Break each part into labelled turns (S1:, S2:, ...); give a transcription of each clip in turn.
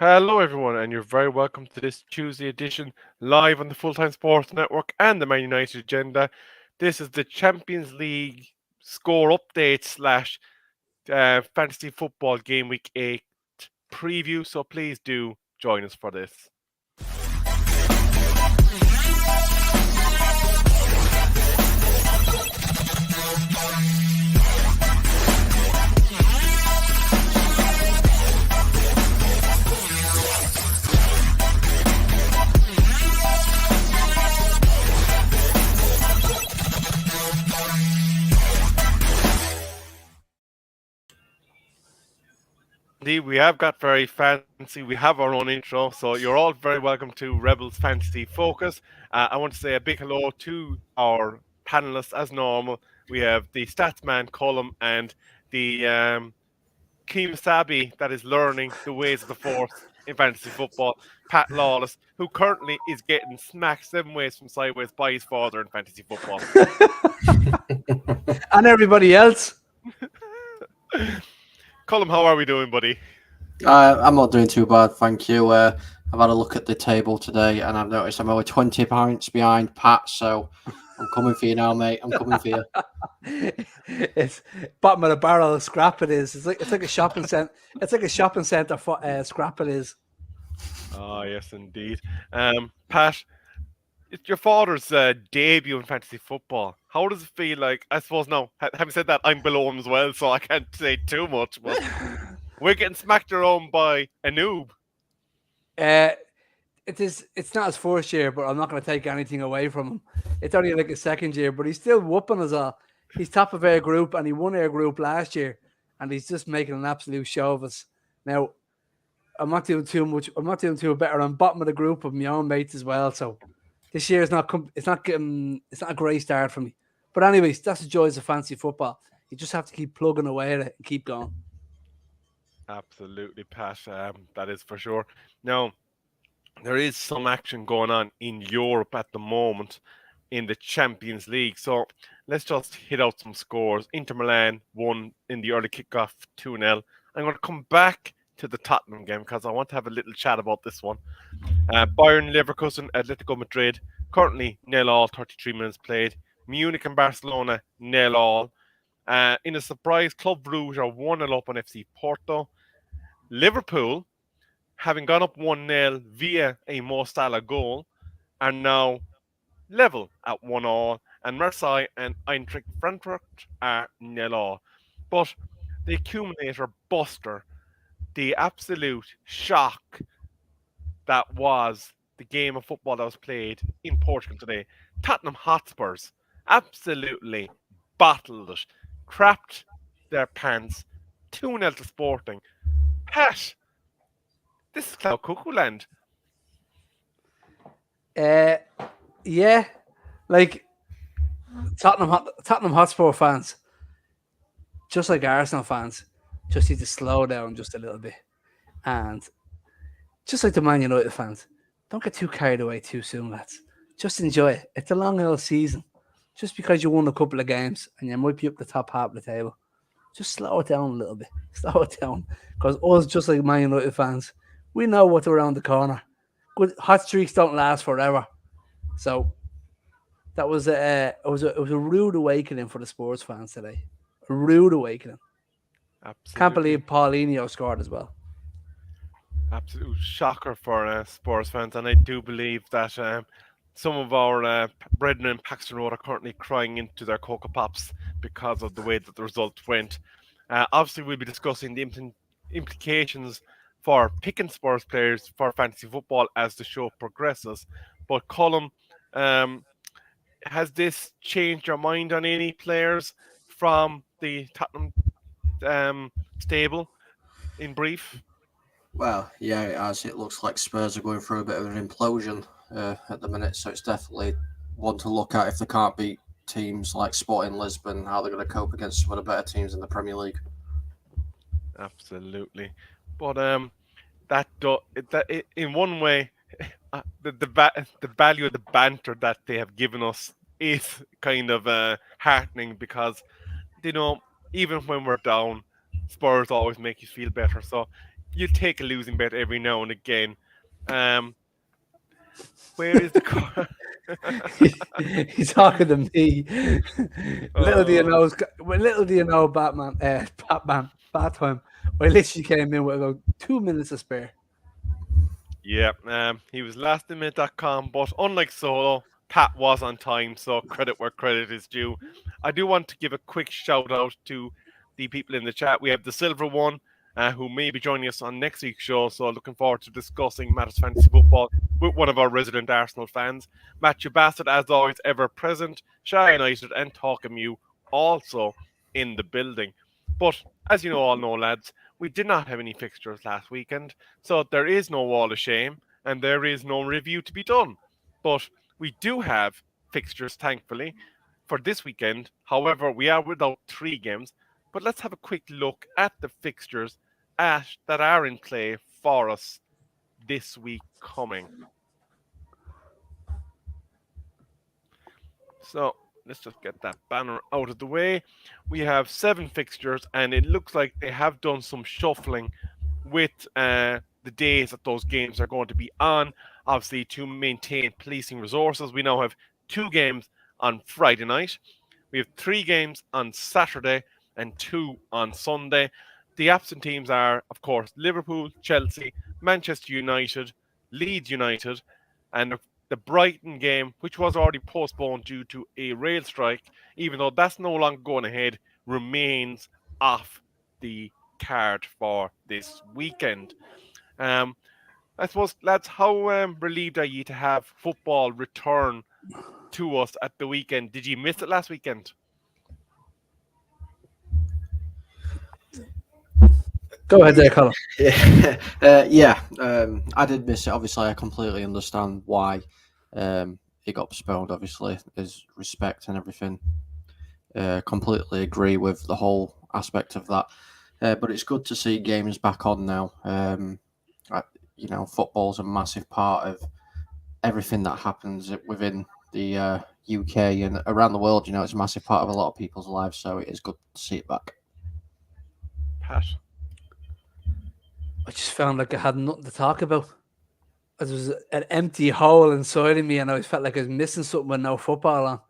S1: Hello, everyone, and you're very welcome to this Tuesday edition live on the Full Time Sports Network and the Man United Agenda. This is the Champions League score update slash fantasy football game week 8 preview. So please do join us for this. Indeed, we have got very fancy. We have our own intro, so you're all very welcome to Rebels Fantasy Focus. I want to say a big hello to our panelists as normal. We have the Statsman Column and the Kemosabe that is learning the ways of the force in fantasy football, Pat Lawless, who currently is getting smacked 7 ways from sideways by his father in fantasy football.
S2: And everybody else.
S1: Colm, how are we doing, buddy?
S3: I'm not doing too bad, thank you. I've had a look at the table today, and I've noticed I'm only 20 points behind Pat, so I'm coming for you now, mate. I'm coming for you.
S2: It's bottom of the barrel scrap. It is. It's like a shopping center. It's like a shopping center scrap. It is.
S1: Oh yes, indeed. Pat, it's your father's debut in fantasy football. How does it feel like? I suppose now, having said that, I'm below him as well, so I can't say too much. But we're getting smacked around by a noob.
S2: It is. It's not his first year, but I'm not going to take anything away from him. It's only like his second year, but he's still whooping us all. He's top of our group, and he won our group last year, and he's just making an absolute show of us. Now, I'm not doing too much. I'm not doing too better. I'm bottom of the group of my own mates as well. So this year is not. It's not a great start for me. But anyways, that's the joys of fantasy football. You just have to keep plugging away at it and keep going.
S1: Absolutely, Pat. That is for sure. Now, there is some action going on in Europe at the moment in the Champions League. So let's just hit out some scores. Inter Milan won in the early kickoff 2-0. I'm going to come back to the Tottenham game because I want to have a little chat about this one. Bayern Leverkusen, Atletico Madrid, currently 0-0, 33 minutes played. Munich and Barcelona 0-0. In a surprise, Club Brugge are 1-0 up on FC Porto. Liverpool, having gone up 1-0 via a Mo Salah goal, are now level at 1-1. And Marseille and Eintracht Frankfurt are 0-0. But the accumulator buster, the absolute shock that was the game of football that was played in Portugal today. Tottenham Hotspurs absolutely battled it, crapped their pants, 2-0 to Sporting. Pat, this is Cloud Cuckoo Land.
S2: Yeah, like Tottenham Hotspur fans, just like Arsenal fans, just need to slow down just a little bit, and just like the Man United fans, don't get too carried away too soon, lads. Just enjoy it. It's a long old season. Just because you won a couple of games and you might be up the top half of the table, just slow it down a little bit. Slow it down, because us, just like Man United fans, we know what's around the corner. Good hot streaks don't last forever, so that was a rude awakening for the Spurs fans today. A rude awakening.
S1: Absolutely.
S2: Can't believe Paulinho scored as well.
S1: Absolute shocker for Spurs fans, and I do believe that some of our brethren in Paxton Road are currently crying into their Cocoa Pops because of the way that the result went. Obviously, we'll be discussing the implications for picking Spurs players for fantasy football as the show progresses. But Colm, has this changed your mind on any players from the Tottenham stable, in brief?
S3: Well, yeah, it has. It looks like Spurs are going through a bit of an implosion at the minute, so it's definitely one to look at if they can't beat teams like Sporting Lisbon, how they're going to cope against some of the better teams in the Premier League.
S1: Absolutely. But in one way, the value of the banter that they have given us is kind of heartening because, even when we're down, Spurs always make you feel better. So you take a losing bet every now and again. Where is the car?
S2: He's talking to me. Little do you know, Batman, Batman. I literally came in with about 2 minutes to spare.
S1: Yeah, he was lastminute.com, but unlike Solo, Pat was on time, so credit where credit is due. I do want to give a quick shout out to the people in the chat. We have the Silver One, who may be joining us on next week's show, so looking forward to discussing matters fantasy football with one of our resident Arsenal fans. Matthew Bassett, as always, ever present. Shy United and Talking You also in the building. But as you all know, lads, we did not have any fixtures last weekend, so there is no wall of shame and there is no review to be done. But we do have fixtures, thankfully, for this weekend. However, we are without 3 games. But let's have a quick look at the fixtures that are in play for us this week coming. So let's just get that banner out of the way. We have 7 fixtures, and it looks like they have done some shuffling with the days that those games are going to be on. Obviously, to maintain policing resources, we now have 2 games on Friday night. We have 3 games on Saturday and 2 on Sunday. The absent teams are, of course, Liverpool, Chelsea, Manchester United, Leeds United, and the Brighton game, which was already postponed due to a rail strike, even though that's no longer going ahead, remains off the card for this weekend. I suppose, lads, how relieved are you to have football return to us at the weekend? Did you miss it last weekend?
S2: Go ahead there, Colin.
S3: I did miss it. Obviously, I completely understand why it got postponed. Obviously, there's respect and everything. Completely agree with the whole aspect of that. But it's good to see games back on now. Football's a massive part of everything that happens within the UK and around the world. It's a massive part of a lot of people's lives. So it is good to see it back.
S1: Pat?
S2: I just found like I had nothing to talk about. There was an empty hole inside of me, and I felt like I was missing something with no football on.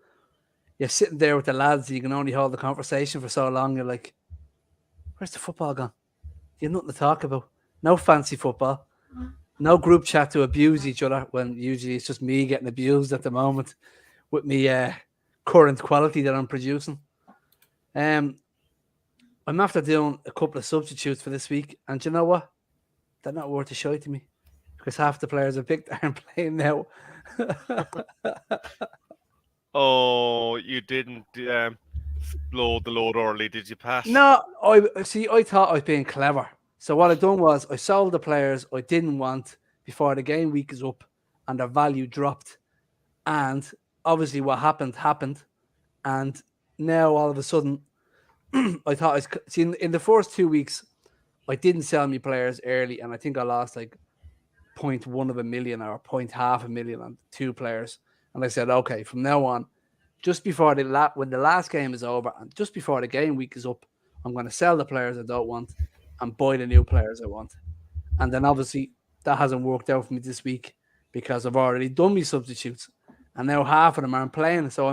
S2: You're sitting there with the lads, you can only hold the conversation for so long. You're like, where's the football gone? You have nothing to talk about. No fancy football. No group chat to abuse each other, when usually it's just me getting abused at the moment with me current quality that I'm producing. I'm after doing a couple of substitutes for this week, and do you know what? They're not worth a shite to me, because half the players I picked aren't playing now.
S1: Oh, you didn't blow the load early, did you, Pat?
S2: No, I thought I was being clever. So what I done was I sold the players I didn't want before the game week is up and their value dropped. And obviously what happened. And now all of a sudden, I thought in the first 2 weeks, I didn't sell my players early, and I think I lost like 0.1 of a million or 0.5 million on 2 players. And I said, okay, from now on, just before when the last game is over and just before the game week is up, I'm going to sell the players I don't want and buy the new players I want. And then obviously that hasn't worked out for me this week because I've already done my substitutes, and now half of them aren't playing. So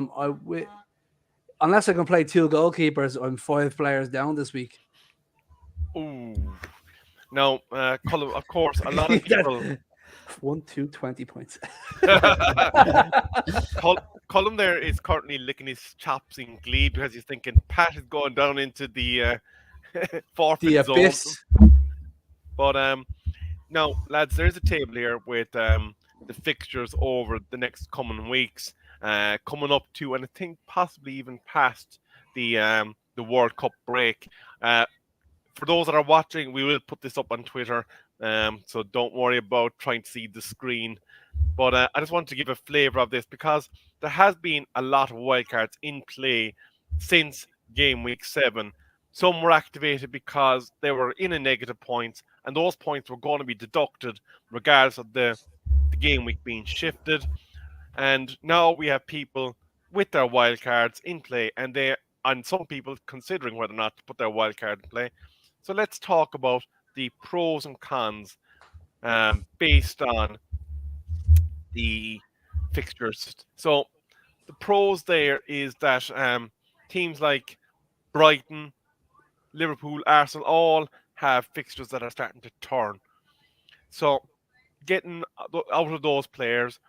S2: unless I can play 2 goalkeepers, I'm 5 players down this week.
S1: Ooh. Now, Colin, of course, a lot of people...
S2: 1, 2, 20 points.
S1: Colin there is currently licking his chops in glee because he's thinking Pat is going down into the forfeit zone. But now, lads, there's a table here with the fixtures over the next coming weeks, coming up to, and I think possibly even past the World Cup break. For those that are watching, we will put this up on Twitter, so don't worry about trying to see the screen. But I just want to give a flavour of this because there has been a lot of wildcards in play since game week 7. Some were activated because they were in a negative points, and those points were going to be deducted regardless of the game week being shifted. And now we have people with their wildcards in play, and some people considering whether or not to put their wildcard in play. So let's talk about the pros and cons based on the fixtures. So the pros there is that teams like Brighton, Liverpool, Arsenal all have fixtures that are starting to turn. So getting out of those players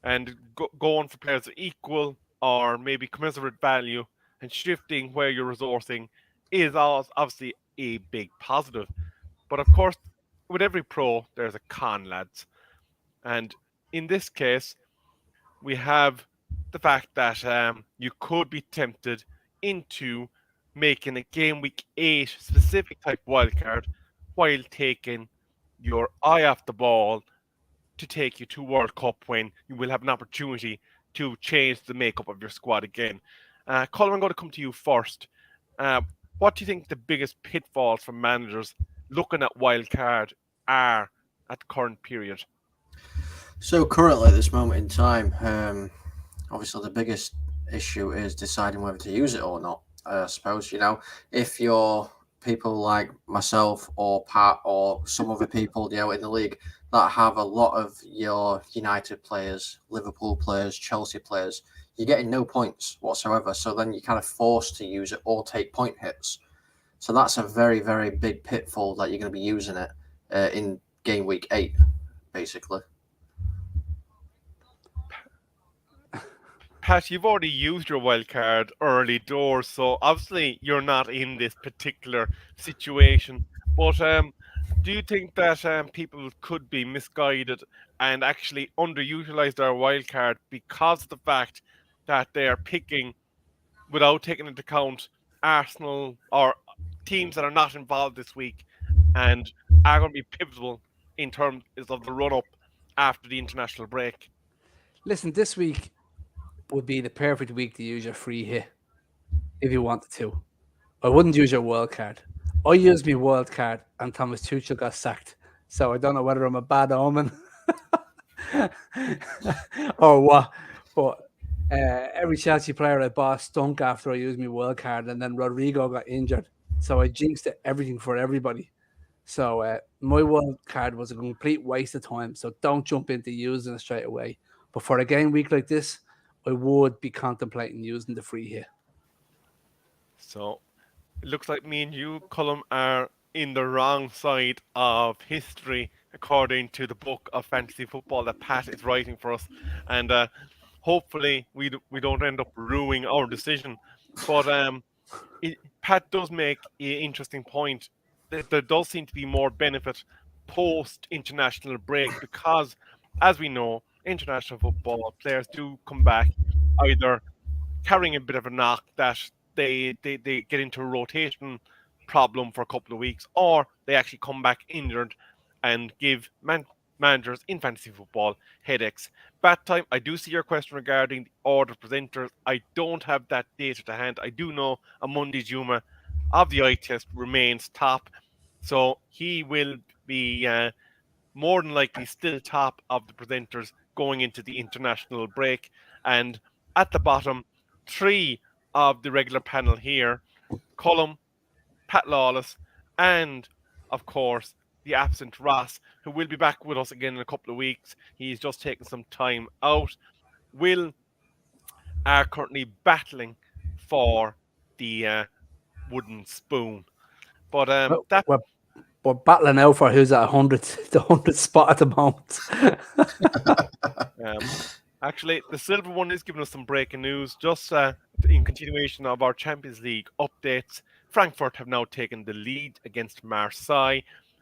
S1: and going for players of equal or maybe commensurate value and shifting where you're resourcing is obviously a big positive. But of course, with every pro, there's a con, lads. And in this case, we have the fact that you could be tempted into making a game week 8 specific type wildcard while taking your eye off the ball to take you to World Cup when you will have an opportunity to change the makeup of your squad again. Colin, I'm going to come to you first. What do you think the biggest pitfalls for managers looking at wildcard are at the current period?
S3: So currently, at this moment in time, obviously the biggest issue is deciding whether to use it or not. I suppose, if you're people like myself or Pat or some other people, in the league that have a lot of your United players, Liverpool players, Chelsea players, you're getting no points whatsoever. So then you're kind of forced to use it or take point hits. So that's a very, very big pitfall that you're going to be using it in game week 8, basically.
S1: Pat, you've already used your wildcard early doors, so obviously you're not in this particular situation. But do you think that people could be misguided and actually underutilize their wildcard because of the fact that they are picking, without taking into account Arsenal or teams that are not involved this week and are going to be pivotal in terms of the run-up after the international break?
S2: Listen, this week would be the perfect week to use your free hit if you wanted to. I wouldn't use your wild card. I used my wild card and Thomas Tuchel got sacked. So I don't know whether I'm a bad omen or what. But every Chelsea player I bought stunk after I used my wild card, and then Rodrigo got injured. So I jinxed everything for everybody. So my wild card was a complete waste of time. So don't jump into using it straight away. But for a game week like this, I would be contemplating using the free hit.
S1: So it looks like me and you, Cullum, are in the wrong side of history according to the book of fantasy football that Pat is writing for us. And hopefully we don't end up ruining our decision. But Pat does make an interesting point that there does seem to be more benefit post-international break because, as we know, international football players do come back either carrying a bit of a knock that they get into a rotation problem for a couple of weeks, or they actually come back injured and give managers in fantasy football headaches. Bat time, I do see your question regarding the order presenters. I don't have that data to hand. I do know Amundi Juma of the eye test remains top, so he will be more than likely still top of the presenters going into the international break. And at the bottom, 3 of the regular panel here, Cullum, Pat Lawless, and of course the absent Ross, who will be back with us again in a couple of weeks. He's just taken some time out. Will are currently battling for the wooden spoon. But that
S2: we're battling out for who's at 100, the 100th spot at the moment.
S1: Actually, the silver one is giving us some breaking news. Just in continuation of our Champions League updates, Frankfurt have now taken the lead against Marseille.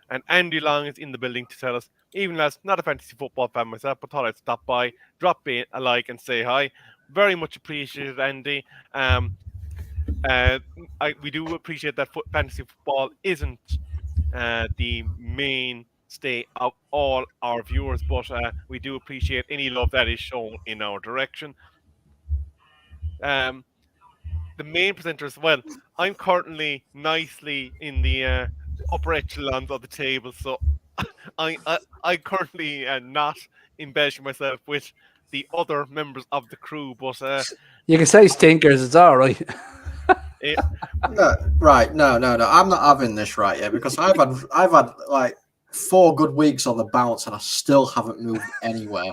S1: And Andy Long is in the building to tell us, even as not a fantasy football fan myself, but thought I'd stop by, drop in a like and say hi. Very much appreciated, Andy. We do appreciate that fantasy football isn't the mainstay of all our viewers, but we do appreciate any love that is shown in our direction. The main presenters, well, I'm currently nicely in the upper echelons of the table, so I currently not embellishing myself with the other members of the crew, but
S2: you can say stinkers, it's all right.
S3: No, right. No. I'm not having this right yet because I've had like 4 good weeks on the bounce and I still haven't moved anywhere.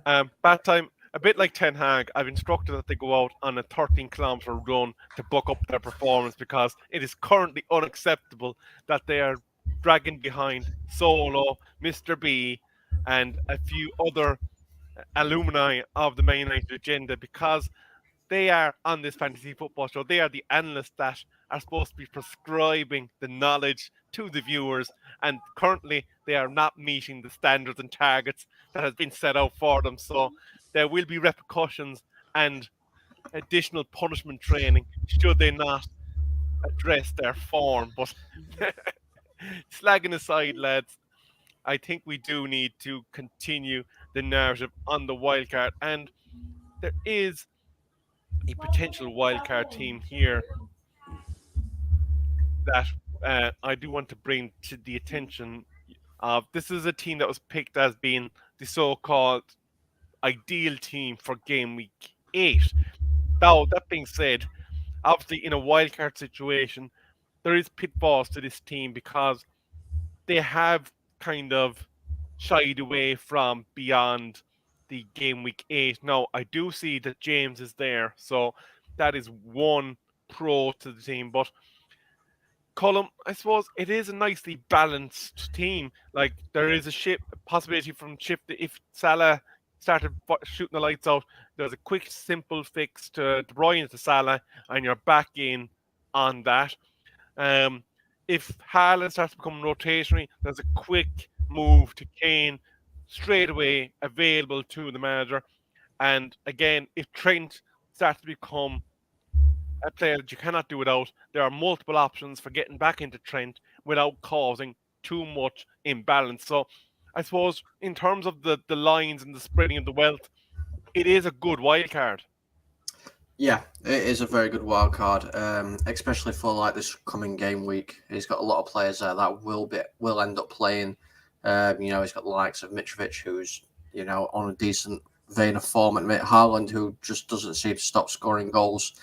S1: Bat time, a bit like Ten Hag, I've instructed that they go out on a 13-kilometer run to buck up their performance because it is currently unacceptable that they are dragging behind Solo, Mr. B, and a few other alumni of the Man United agenda because they are on this fantasy football show. They are the analysts that are supposed to be prescribing the knowledge to the viewers, and currently they are not meeting the standards and targets that has been set out for them. So there will be repercussions and additional punishment training should they not address their form. But slagging aside, lads, I think we do need to continue the narrative on the wildcard, and there is a potential wildcard team here that I do want to bring to the attention of. This is a team that was picked as being the so-called ideal team for game week 8. Now, that being said, obviously in a wildcard situation, there is pitfalls to this team because they have kind of shied away from beyond the game week 8. Now, I do see that James is there, so that is one pro to the team. But Colum, I suppose it is a nicely balanced team. Like there is a possibility from shift if Salah started shooting the lights out. There's a quick, simple fix to De Bruyne to Salah, and you're back in on that. If Haaland starts to become rotationary, there's a quick move to Kane straight away available to the manager. And again, if Trent starts to become a player that you cannot do without, there are multiple options for getting back into Trent without causing too much imbalance. So I suppose in terms of the lines and the spreading of the wealth, it is a good wild card.
S3: Yeah, it is a very good wild card, especially for like this coming game week. He's got a lot of players there that will end up playing. He's got the likes of Mitrovic, who's on a decent vein of form, and Haaland, who just doesn't seem to stop scoring goals.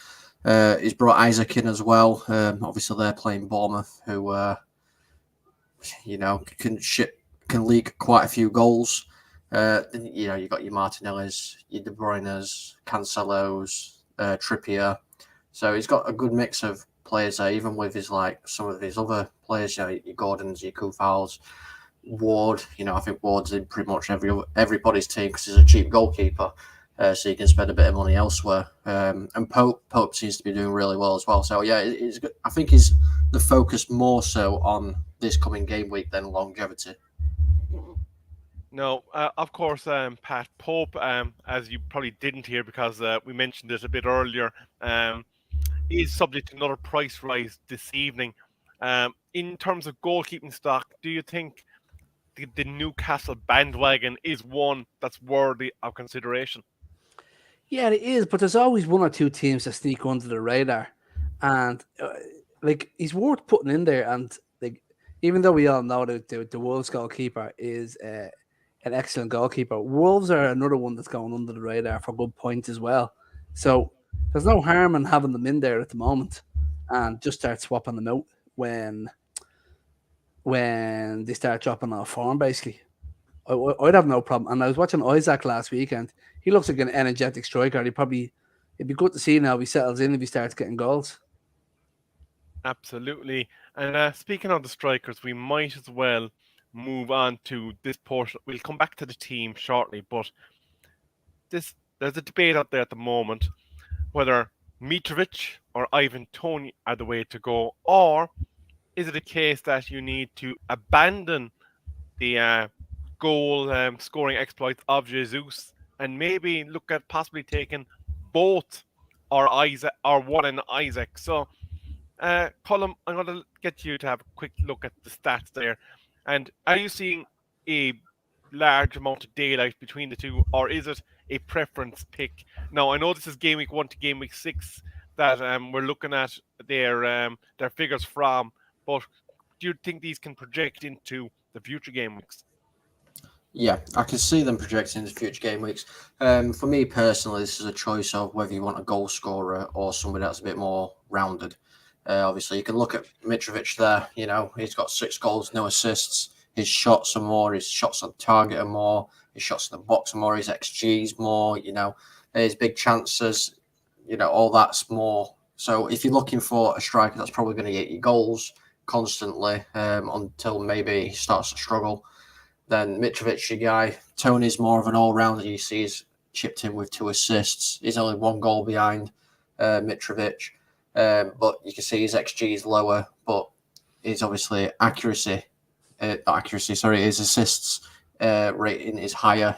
S3: He's brought Isaac in as well. Obviously, they're playing Bournemouth, who can leak quite a few goals. You got your Martinellis, your De Bruyne's, Cancelos, Trippier. So he's got a good mix of players there, even with some of his other players, your Gordons, your Koufals, Ward. I think Ward's in pretty much everybody's team because he's a cheap goalkeeper. So you can spend a bit of money elsewhere. And Pope seems to be doing really well as well. So yeah, I think he's the focus more so on this coming game week than longevity.
S1: No, of course, Pat Pope, as you probably didn't hear because we mentioned it a bit earlier, is subject to another price rise this evening. In terms of goalkeeping stock, do you think the Newcastle bandwagon is one that's worthy of consideration?
S2: Yeah, it is, but there's always one or two teams that sneak under the radar, and he's worth putting in there. And even though we all know that the Wolves goalkeeper is an excellent goalkeeper, Wolves are another one that's going under the radar for good points as well. So there's no harm in having them in there at the moment, and just start swapping them out when they start dropping off form. Basically, I'd have no problem. And I was watching Isaac last weekend. He looks like an energetic striker. It'd be good to see now if he settles in, if he starts getting goals.
S1: Absolutely. And speaking of the strikers, we might as well move on to this portion. We'll come back to the team shortly, but there's a debate out there at the moment whether Mitrovic or Ivan Toney are the way to go, or is it a case that you need to abandon the goal scoring exploits of Jesus and maybe look at possibly taking both or Isaac or one and Isaac? So, Colm, I'm going to get you to have a quick look at the stats there. And are you seeing a large amount of daylight between the two, or is it a preference pick? Now, I know this is game week 1 to game week 6 that we're looking at their figures from, but do you think these can project into the future game weeks?
S3: Yeah, I can see them projecting into future game weeks. For me personally, this is a choice of whether you want a goal scorer or somebody that's a bit more rounded. Obviously, you can look at Mitrovic there. He's got 6 goals, no assists. His shots are more. His shots on target are more. His shots in the box are more. His XG's more. His big chances. All that's more. So if you're looking for a striker that's probably going to get you goals constantly until maybe he starts to struggle, then Mitrovic, your guy. Tony's more of an all-rounder. You see he's chipped in with 2 assists. He's only 1 goal behind Mitrovic. But you can see his XG is lower, but his obviously his assists rating is higher,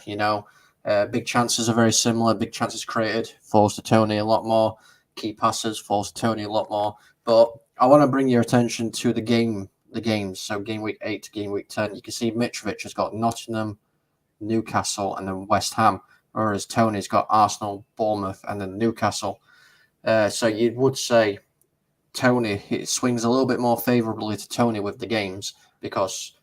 S3: Big chances are very similar. Big chances created falls to Tony a lot more. Key passes falls to Tony a lot more. But I want to bring your attention to the games. So game week 8 to game week 10, you can see Mitrovic has got Nottingham, Newcastle, and then West Ham, whereas Tony's got Arsenal, Bournemouth, and then Newcastle. So you would say it swings a little bit more favourably to Tony with the games because,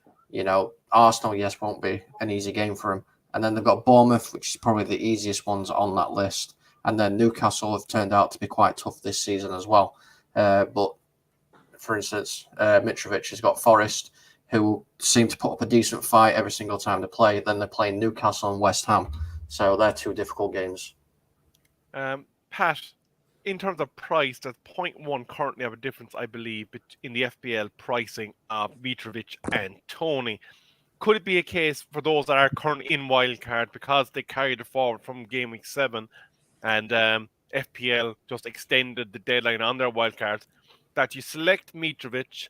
S3: Arsenal, yes, won't be an easy game for him. And then they've got Bournemouth, which is probably the easiest ones on that list. And then Newcastle have turned out to be quite tough this season as well. But for instance, Mitrovic has got Forest, who seem to put up a decent fight every single time they play. Then they're playing Newcastle and West Ham. So they're 2 difficult games.
S1: Pat, in terms of price, does 0.1 currently have a difference, I believe, in the FPL pricing of Mitrovic and Tony? Could it be a case for those that are currently in Wildcard because they carried it forward from game week 7 and FPL just extended the deadline on their wildcards, that you select Mitrovic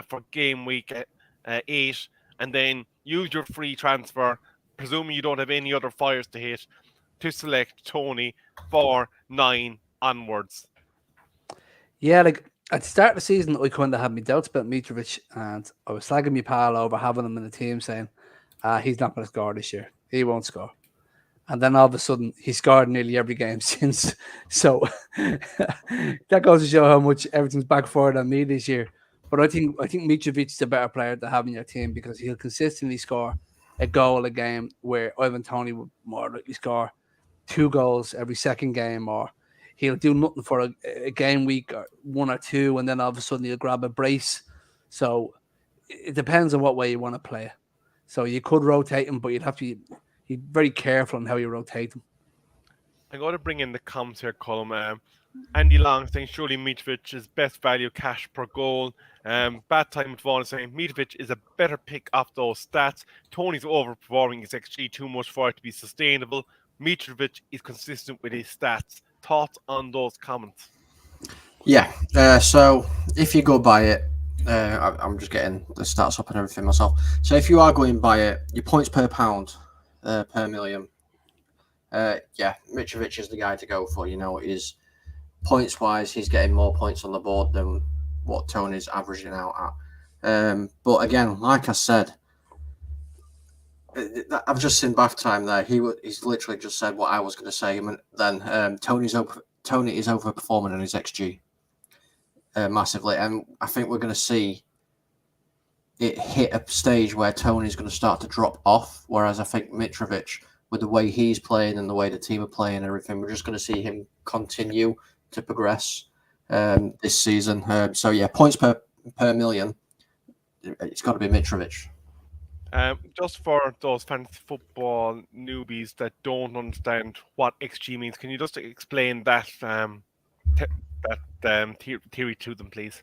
S1: for game week 8 and then use your free transfer, presuming you don't have any other fires to hit, to select Tony for 9 onwards?
S2: Yeah, like at the start of the season, I kind of had my doubts about Mitrovic, and I was slagging my pal over having him in the team, saying, he's not going to score this year. He won't score. And then all of a sudden, he scored nearly every game since. So that goes to show how much everything's backfired on me this year. But I think Mitrovic is a better player to have in your team because he'll consistently score a goal a game, where Ivan Toney would more likely score 2 goals every second game, or he'll do nothing for a game week or 1 or 2, and then all of a sudden he'll grab a brace. So it depends on what way you want to play. So you could rotate him, but you'd have to be very careful on how you rotate him.
S1: I'm going to bring in the comms here, Colm. Andy Long saying surely Mitrovic is best value cash per goal. Bad time with Vaughan saying Mitrovic is a better pick off those stats. Tony's overperforming his XG too much for it to be sustainable. Mitrovic is consistent with his stats. Thoughts on those comments?
S3: Yeah. So if you go by it, I'm just getting the stats up and everything myself. So if you are going by it, your points per pound per million. Mitrovic is the guy to go for. Is points wise, he's getting more points on the board than what Tony's averaging out at. But again, like I said, I've just seen bath time there. He's literally just said what I was going to say. And then Tony is overperforming on his XG massively, and I think we're going to see it hit a stage where Tony's going to start to drop off. Whereas I think Mitrovic, with the way he's playing and the way the team are playing and everything, we're just going to see him continue to progress this season. Points per million, it's got to be Mitrovic.
S1: Just for those fantasy football newbies that don't understand what XG means, can you just explain that theory to them, please?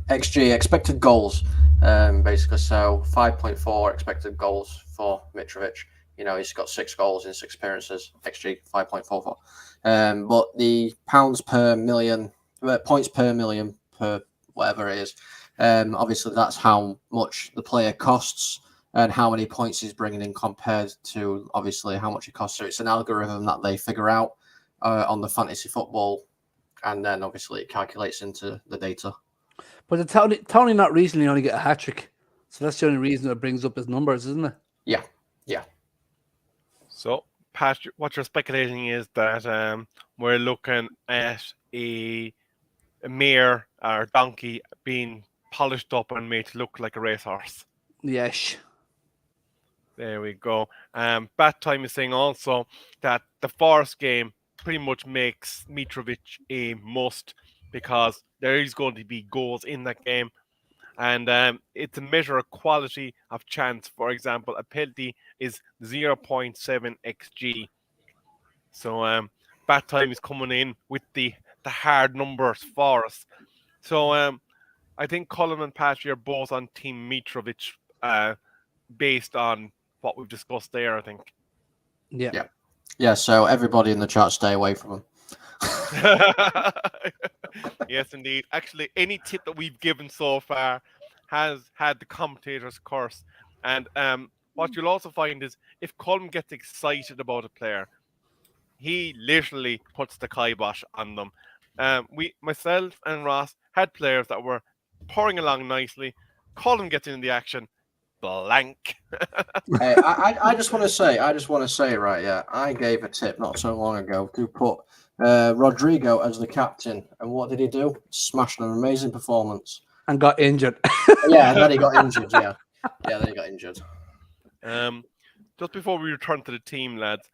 S3: XG, expected goals, basically. So 5.4 expected goals for Mitrovic. He's got 6 goals in 6 appearances. XG 5.44. But the pounds per million, points per million, per whatever it is, obviously that's how much the player costs and how many points he's bringing in compared to obviously how much it costs. So it's an algorithm that they figure out on the fantasy football, and then obviously it calculates into the data.
S2: But Tony not recently only get a hat trick, so that's the only reason it brings up his numbers, isn't it?
S3: Yeah.
S1: So, Pat, what you're speculating is that we're looking at a mare or donkey being polished up and made to look like a racehorse.
S2: Yes.
S1: There we go. Bat Time is saying also that the Forest game pretty much makes Mitrovic a must because there is going to be goals in that game. And it's a measure of quality of chance. For example, a penalty is 0.7 xg. So Bat Time is coming in with the hard numbers for us. So I think Colin and Patty are both on Team Mitrovic based on what we've discussed there, I think.
S3: Yeah. So everybody in the chat, stay away from him.
S1: Yes, indeed. Actually, any tip that we've given so far has had the commentator's curse. And what you'll also find is if Colin gets excited about a player, he literally puts the kibosh on them. Myself and Ross had players that were pouring along nicely. Colin gets in the action, blank.
S3: Hey, I just want to say, right, yeah, I gave a tip not so long ago to put Rodrigo as the captain, and what did he do? Smashed an amazing performance
S2: and got injured.
S3: Yeah, and then he got injured. Yeah, then he got injured.
S1: Just before we return to the team, lads,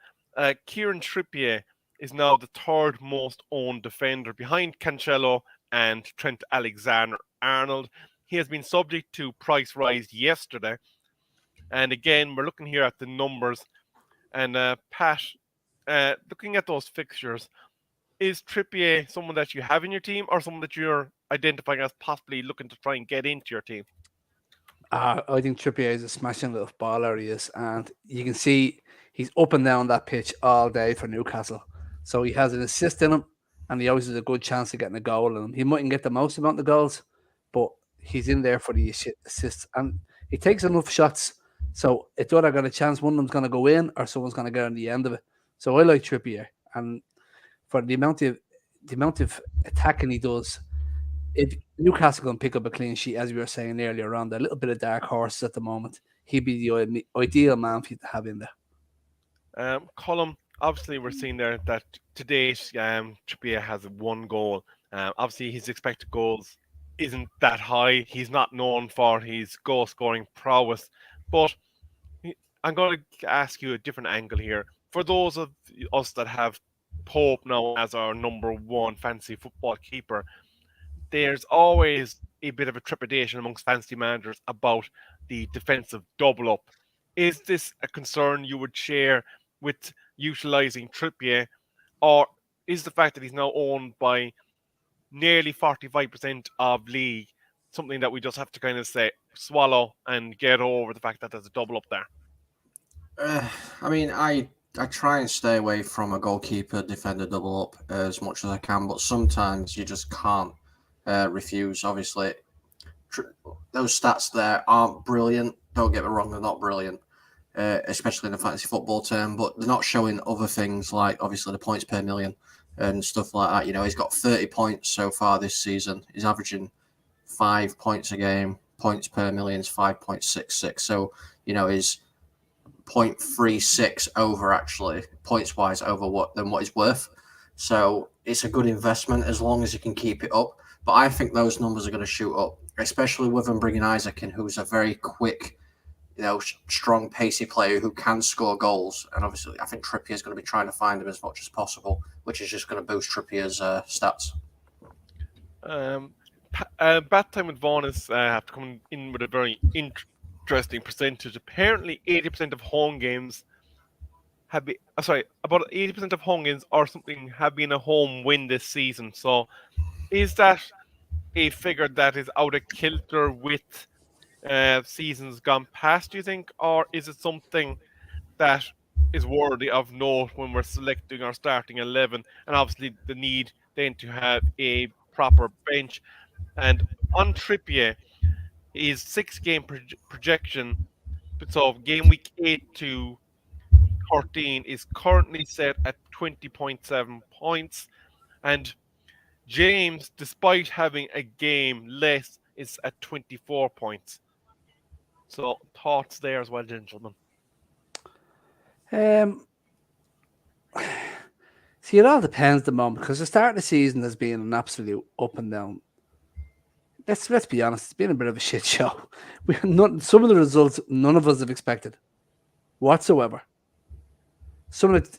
S1: Kieran Trippier is now the third most owned defender behind Cancelo and Trent Alexander-Arnold. He has been subject to price rise yesterday. And again, we're looking here at the numbers. And Pat, looking at those fixtures, is Trippier someone that you have in your team or someone that you're identifying as possibly looking to try and get into your team?
S2: I think Trippier is a smashing little baller, he is. And you can see he's up and down that pitch all day for Newcastle. So he has an assist in him, and he always has a good chance of getting a goal in him. He mightn't get the most amount of goals, but he's in there for the assists. And he takes enough shots, so it's either got a chance one of them's going to go in or someone's going to get on the end of it. So I like Trippier. And for the amount of attacking he does, if Newcastle can pick up a clean sheet, as we were saying earlier on, a little bit of dark horses at the moment, he'd be the ideal man for you to have in there.
S1: Colin, obviously we're seeing there that to date, Trippier has one goal. Obviously his expected goals isn't that high. He's not known for his goal scoring prowess. But I'm going to ask you a different angle here. For those of us that have Pope now as our number one fantasy football keeper, there's always a bit of a trepidation amongst fantasy managers about the defensive double up. Is this a concern you would share with utilising Trippier, or is the fact that he's now owned by nearly 45% of league something that we just have to kind of say swallow and get over the fact that there's a double up there?
S3: I mean, I try and stay away from a goalkeeper defender double up as much as I can, but sometimes you just can't refuse. Obviously, those stats there aren't brilliant. Don't get me wrong, they're not brilliant, especially in a fantasy football term, but they're not showing other things like obviously the points per million and stuff like that. You know, he's got 30 points so far this season. He's averaging 5 points a game. Points per million is 5.66. So, you know, he's 0.36 over actually points wise over what he's worth. So it's a good investment as long as he can keep it up. But I think those numbers are going to shoot up, especially with him bringing Isaac in, who's a very quick, you know, strong, pacey player who can score goals. And obviously, I think Trippier is going to be trying to find him as much as possible, which is just going to boost Trippier's stats.
S1: Bat Time with Vaughan have to come in with a very interesting percentage. Apparently, 80% of home games have been about 80% of home games or something have been a home win this season. So, is that a figure that is out of kilter with seasons gone past, do you think, or is it something that is worthy of note when we're selecting our starting 11, and obviously the need then to have a proper bench? And on Trippier, his 6-game projection, so game week 8 to 13, is currently set at 20.7 points, and James, despite having a game less, is at 24 points. So, thoughts there as well, gentlemen?
S2: See, it all depends at the moment, because the start of the season has been an absolute up and down. Let's be honest, it's been a bit of a shit show. Some of the results none of us have expected. whatsoever.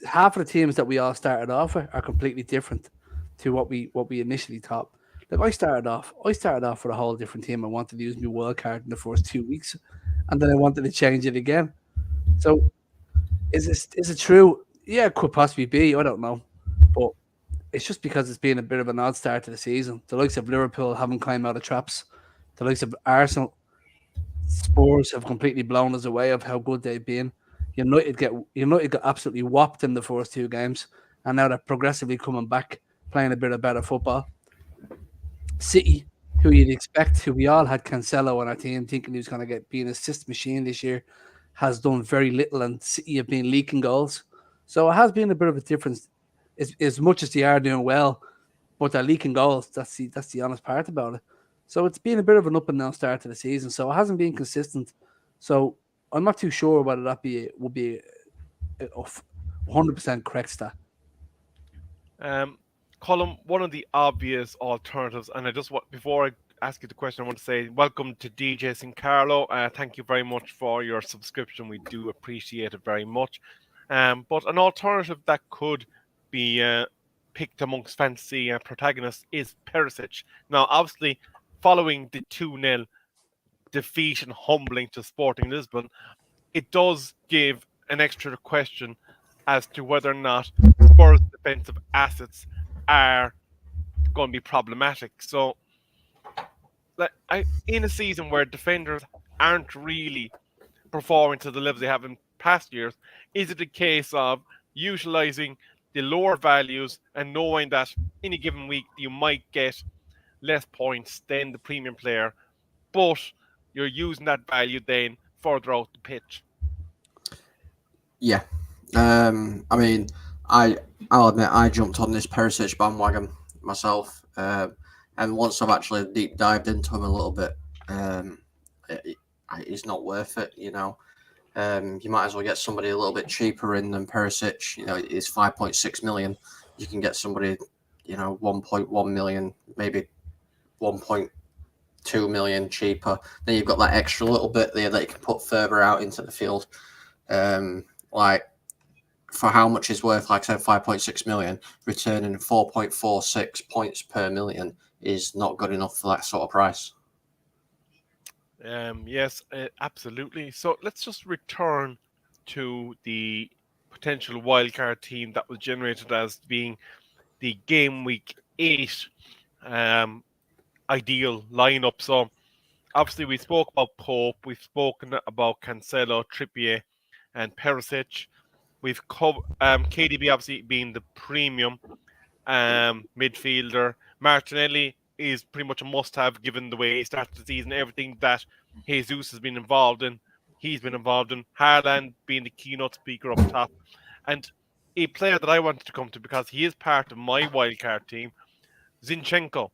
S2: Half of the teams that we all started off with are completely different to what we initially thought. Like I started off with a whole different team. I wanted to use my wild card in the first 2 weeks, and then I wanted to change it again. So is it true? Yeah, it could possibly be. I don't know, but it's just because it's been a bit of an odd start to the season. The likes of Liverpool haven't climbed out of traps. The likes of Arsenal, Spurs have completely blown us away of how good they've been. United got absolutely whopped in the first 2 games, and now they're progressively coming back, playing a bit of better football. City, who you'd expect, who we all had Cancelo on our team, thinking he was going to be an assist machine this year, has done very little, and City have been leaking goals. So it has been a bit of a difference. As much as they are doing well, but they're leaking goals. That's the honest part about it. So it's been a bit of an up and down start to the season. So it hasn't been consistent. So I'm not too sure whether would be a 100% correct stat.
S1: Colin, one of the obvious alternatives, and before I ask you the question, I want to say welcome to DJ Sincarlo. Thank you very much for your subscription. We do appreciate it very much. But an alternative that could be picked amongst fantasy protagonists is Perisic. Now, obviously, following the 2-0 defeat and humbling to Sporting Lisbon, it does give an extra question as to whether or not Spurs' defensive assets are going to be problematic. So, in a season where defenders aren't really performing to the level they have in past years, is it a case of utilizing the lower values and knowing that in a given week you might get less points than the premium player, but you're using that value then further out the pitch?
S3: Yeah. I mean, I'll admit I jumped on this Perisic bandwagon myself, and once I've actually deep dived into him a little bit, it's not worth it. You might as well get somebody a little bit cheaper in than Perisic. It's 5.6 million. You can get somebody, 1.1 million, maybe 1.2 million cheaper. Then you've got that extra little bit there that you can put further out into the field. For how much it's worth, like I said, 5.6 million, returning 4.46 points per million is not good enough for that sort of price.
S1: Yes, absolutely. So let's just return to the potential wildcard team that was generated as being the game week 8 ideal lineup. So obviously we spoke about Pope, we've spoken about Cancelo, Trippier, and Perisic. We've covered KDB obviously being the premium midfielder. Martinelli is pretty much a must-have given the way he started the season. Everything that Jesus has been involved in, he's been involved in. Haaland being the keynote speaker up top. And a player that I wanted to come to because he is part of my wildcard team, Zinchenko.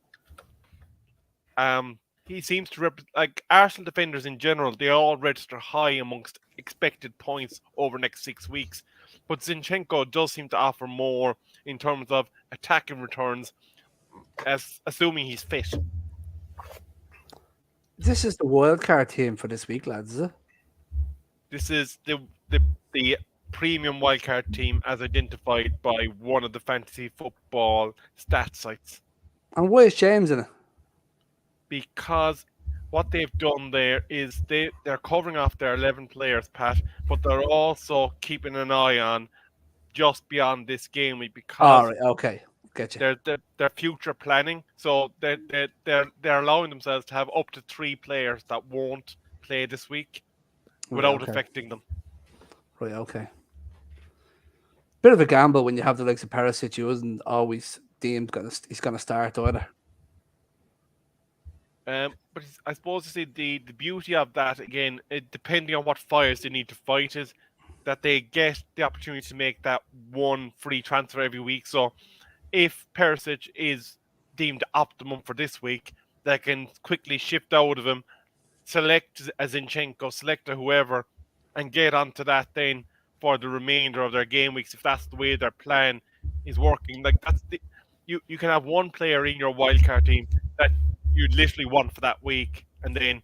S1: He seems to like Arsenal defenders in general, they all register high amongst expected points over the next 6 weeks. But Zinchenko does seem to offer more in terms of attacking returns, assuming he's fit.
S2: This is the wildcard team for this week, lads, is it?
S1: This is the premium wildcard team as identified by one of the fantasy football stat sites.
S2: And why is James in it?
S1: Because what they've done there is they're covering off their 11 players, Pat, but they're also keeping an eye on just beyond this game week because
S2: okay, getcha.
S1: They're future planning, so they're allowing themselves to have up to 3 players that won't play this week without affecting them.
S2: Right, okay. Bit of a gamble when you have the likes of Perisic, who isn't always deemed he's going to start either.
S1: But I suppose to say the beauty of that, again, depending on what fires they need to fight, is that they get the opportunity to make that one free transfer every week. So if Perisic is deemed optimum for this week, they can quickly shift out of him, select a Zinchenko, select a whoever, and get onto that then for the remainder of their game weeks if that's the way their plan is working. Like you can have one player in your wildcard team that you'd literally want for that week, and then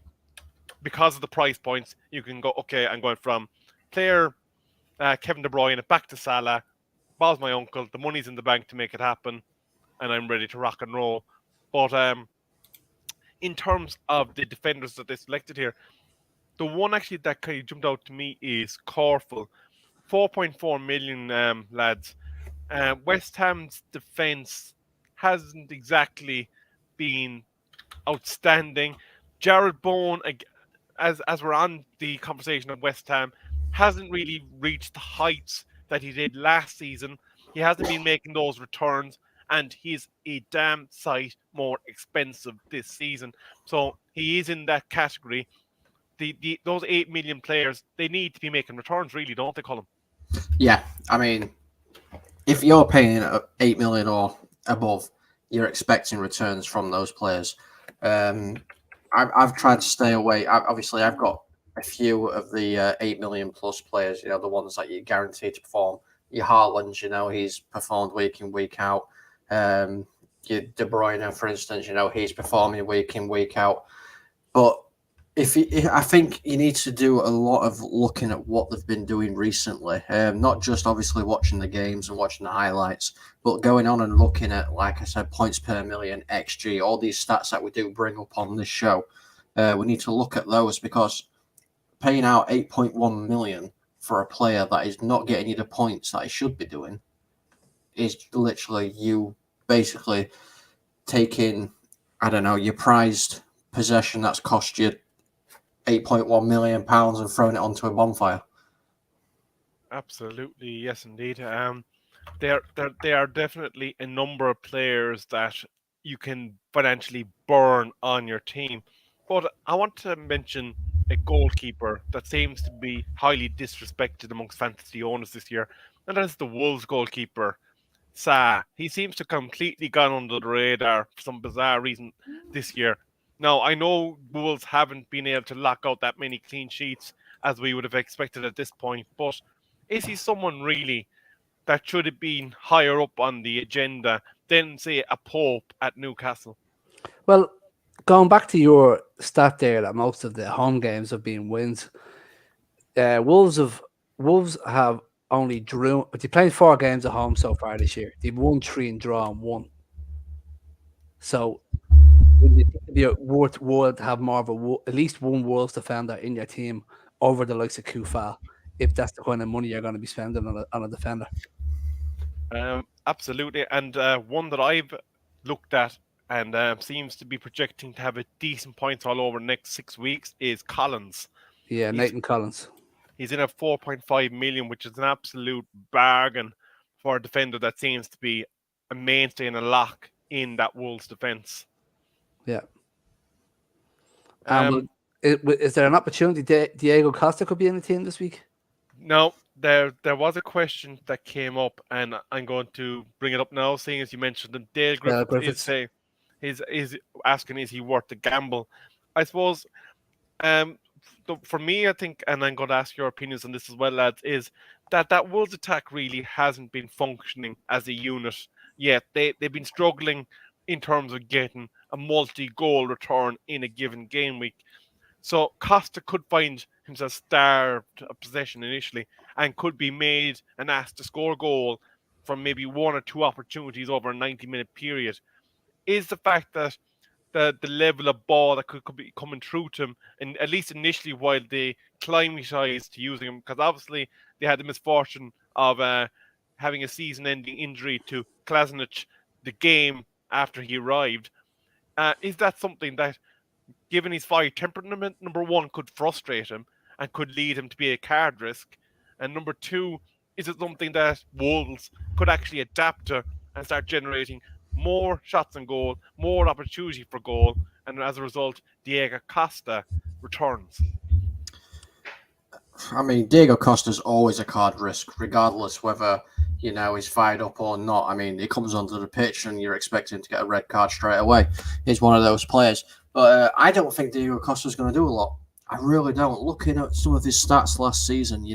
S1: because of the price points, you can go, okay, I'm going from player Kevin De Bruyne back to Salah. Bob's my uncle. The money's in the bank to make it happen, and I'm ready to rock and roll. But in terms of the defenders that they selected here, the one actually that kind of jumped out to me is Corfel. 4.4 million, lads. West Ham's defence hasn't exactly been outstanding. Jared Bowen, as we're on the conversation of West Ham, hasn't really reached the heights that he did last season. He hasn't been making those returns, and he's a damn sight more expensive this season. So he is in that category. Those 8 million players, they need to be making returns, really, don't they, Colin?
S3: Yeah, I mean, if you're paying 8 million or above, you're expecting returns from those players. I've tried to stay away. Obviously, I've got a few of the 8 million plus players, the ones that you're guaranteed to perform. Your Haaland, he's performed week in, week out. Your De Bruyne, for instance, he's performing week in, week out. But I think you need to do a lot of looking at what they've been doing recently. Not just obviously watching the games and watching the highlights, but going on and looking at, like I said, points per million, XG, all these stats that we do bring up on this show. We need to look at those, because paying out 8.1 million for a player that is not getting you the points that he should be doing is literally you basically taking, I don't know, your prized possession that's cost you £8.1 million and throwing it onto a bonfire.
S1: Absolutely, yes, indeed. There are definitely a number of players that you can financially burn on your team. But I want to mention a goalkeeper that seems to be highly disrespected amongst fantasy owners this year, and that is the Wolves goalkeeper, Sa. He seems to completely gone under the radar for some bizarre reason this year. Now, I know Wolves haven't been able to lock out that many clean sheets as we would have expected at this point, but is he someone really that should have been higher up on the agenda than, say, a Pope at Newcastle?
S2: Well, going back to your stat there that most of the home games have been wins, Wolves have only drew, but they played 4 games at home so far this year. They've won 3 and drawn 1. So would it be worthwhile to have more of at least one Wolves defender in your team over the likes of Kufal, if that's the kind of money you're going to be spending on a defender?
S1: Absolutely. And one that I've looked at and seems to be projecting to have a decent points all over the next 6 weeks is Collins.
S2: Yeah, Nathan Collins.
S1: He's in at 4.5 million, which is an absolute bargain for a defender that seems to be a mainstay and a lock in that Wolves defence.
S2: Yeah. Is there an opportunity Diego Costa could be in the team this week?
S1: No, there was a question that came up, and I'm going to bring it up now, seeing as you mentioned him. Dale Griffiths is asking, is he worth the gamble? I suppose, for me, I think, and I'm going to ask your opinions on this as well, lads, is that Wolves attack really hasn't been functioning as a unit yet. They've been struggling in terms of getting a multi-goal return in a given game week. So Costa could find himself starved of possession initially and could be made and asked to score a goal from maybe 1 or 2 opportunities over a 90-minute period. Is the fact that the level of ball that could be coming through to him, and at least initially while they climatized to using him, because obviously they had the misfortune of having a season-ending injury to Klasnic the game after he arrived. Is that something that, given his fire temperament, number one, could frustrate him and could lead him to be a card risk? And number 2, is it something that Wolves could actually adapt to and start generating more shots on goal, more opportunity for goal, and as a result, Diego Costa returns?
S3: I mean, Diego Costa's always a card risk, regardless whether, he's fired up or not. I mean, he comes onto the pitch and you're expecting to get a red card straight away. He's one of those players. But I don't think Diego Costa's going to do a lot. I really don't. Looking at some of his stats last season,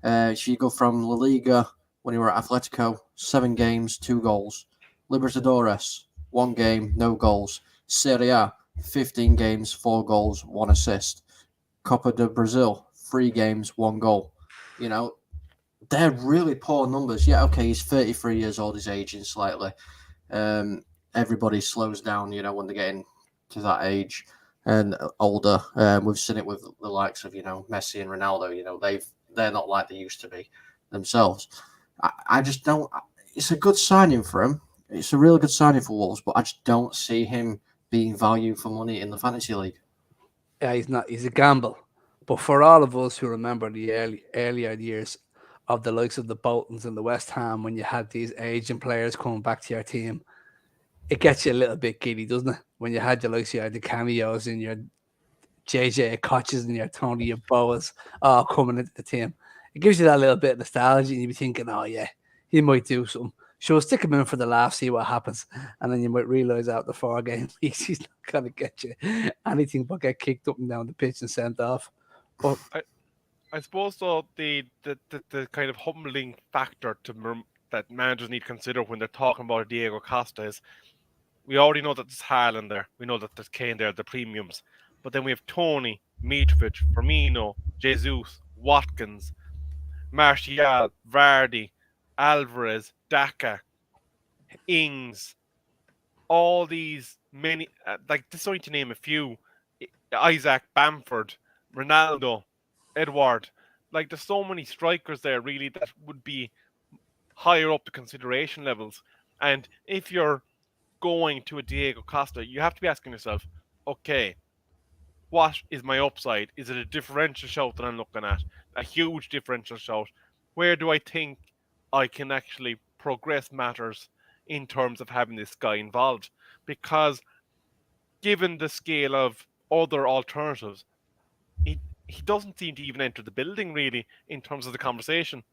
S3: if you go from La Liga when he were at Atletico, 7 games, 2 goals. Libertadores, 1 game, no goals. Serie A, 15 games, 4 goals, 1 assist. Copa do Brazil, 3 games, 1 goal. they're really poor numbers. Yeah, okay, he's 33 years old. He's aging slightly. Everybody slows down, when they're getting to that age and older. We've seen it with the likes of, Messi and Ronaldo. They're not like they used to be themselves. I just don't. It's a good signing for him. It's a really good signing for Wolves, but I just don't see him being valued for money in the fantasy league.
S2: Yeah, he's not. He's a gamble. But for all of us who remember the earlier years of the likes of the Boltons and the West Ham, when you had these aging players coming back to your team, it gets you a little bit giddy, doesn't it? When you had the likes of the cameos in your JJ Koches and your Tony Boas all coming into the team. It gives you that little bit of nostalgia, and you be thinking, oh yeah, he might do something. Sure, stick him in for the laugh, see what happens. And then you might realise after 4 game weeks, he's not going to get you anything but get kicked up and down the pitch and sent off. But
S1: I suppose, though, the kind of humbling factor that managers need to consider when they're talking about Diego Costa is we already know that there's Haaland there. We know that there's Kane there, the premiums. But then we have Tony, Mitrovic, Firmino, Jesus, Watkins, Martial, Vardy, Alvarez, Daka, Ings, all these many, this is only to name a few, Isaac, Bamford, Ronaldo, Edward. There's so many strikers there, really, that would be higher up the consideration levels. And if you're going to a Diego Costa, you have to be asking yourself, okay, what is my upside? Is it a differential shout that I'm looking at? A huge differential shout? Where do I think I can actually progress matters in terms of having this guy involved? Because given the scale of other alternatives, he doesn't seem to even enter the building, really, in terms of the conversation.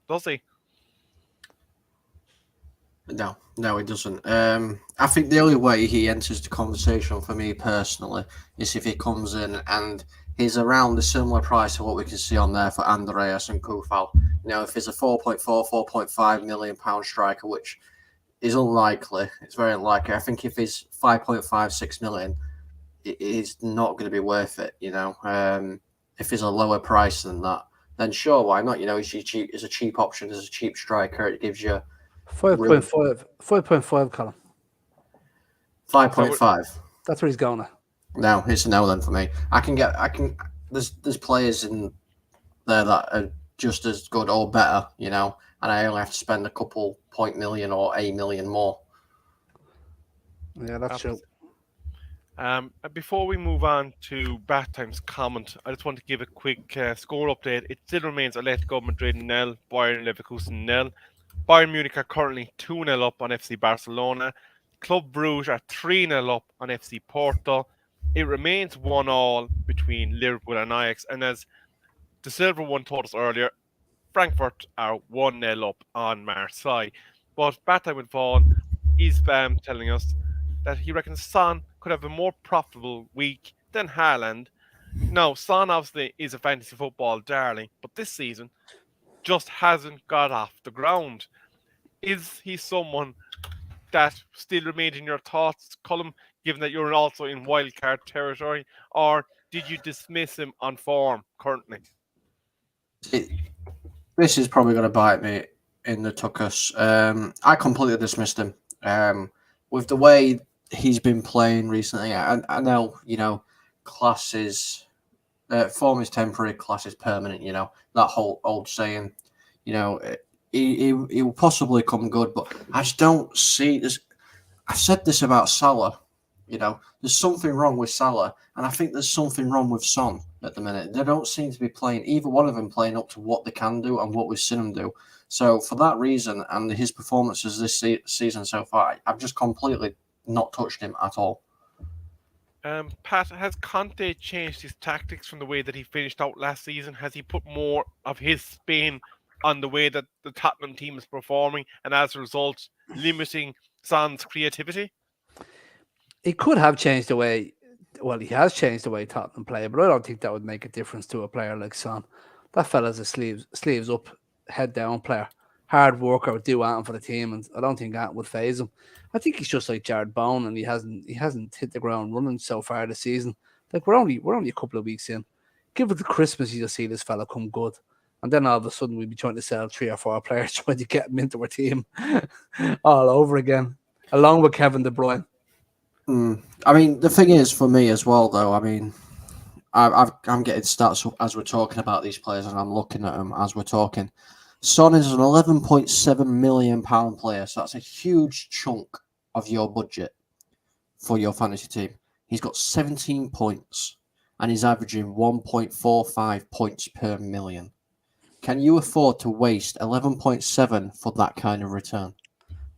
S1: Does he?
S3: No, he doesn't. I think the only way he enters the conversation for me personally is if he comes in and he's around a similar price to what we can see on there for Andreas and Kufal. If he's a 4.5 million pound striker, which is unlikely, it's very unlikely. I think if he's 5.56 million, it is not going to be worth it. If he's a lower price than that, then sure, why not? He's a cheap option as a cheap striker. It gives you
S2: 5.5, Colin.
S3: 5.5.
S2: That's where he's going at.
S3: No, it's a no then for me. There's players in there that are just as good or better, and I only have to spend a couple million or $1 million more.
S2: Yeah, that's true.
S1: Before we move on to Bath Time's comment, I just want to give a quick score update. It still remains Atletico Madrid 0, Bayern Leverkusen 0. Bayern Munich are currently 2-0 up on FC Barcelona. Club Brugge are 3-0 up on FC Porto. It remains 1-1 between Liverpool and Ajax. And as the Silver one told us earlier, Frankfurt are 1-0 up on Marseille. But Bath-Time with Vaughan, he's telling us that he reckons Son could have a more profitable week than Haaland. Now, Son obviously is a fantasy football darling, but this season just hasn't got off the ground. Is he someone that still remains in your thoughts, Colm, given that you're also in wildcard territory, or did you dismiss him on form currently?
S3: This is probably going to bite me in the tuchus. I completely dismissed him. With the way he's been playing recently, I know, class is form is temporary, class is permanent. That whole old saying. He will possibly come good, but I just don't see this. I've said this about Salah. There's something wrong with Salah, and I think there's something wrong with Son at the minute. They don't seem to be playing, either one of them playing up to what they can do and what we've seen them do. So for that reason and his performances this season so far, I've just completely not touched him at all.
S1: Pat, has Conte changed his tactics from the way that he finished out last season? Has he put more of his spin on the way that the Tottenham team is performing, and as a result, limiting Son's creativity?
S2: He could have changed the way, well, he has changed the way Tottenham play, but I don't think that would make a difference to a player like Son. That fella's a sleeves up, head down player, hard worker, would do anything for the team, and I don't think that would faze him. I think he's just like Jared Bowen, and he hasn't hit the ground running so far this season. We're only a couple of weeks in. Give it to Christmas, you'll see this fella come good. And then all of a sudden we'd be trying to sell 3 or 4 players, trying to get them into our team all over again, along with Kevin De Bruyne.
S3: I mean, the thing is, for me as well, though, I mean, I'm getting stats as we're talking about these players, and I'm looking at them as we're talking. Son is an £11.7 million player, so that's a huge chunk of your budget for your fantasy team. He's got 17 points, and he's averaging 1.45 points per million. Can you afford to waste 11.7 for that kind of return?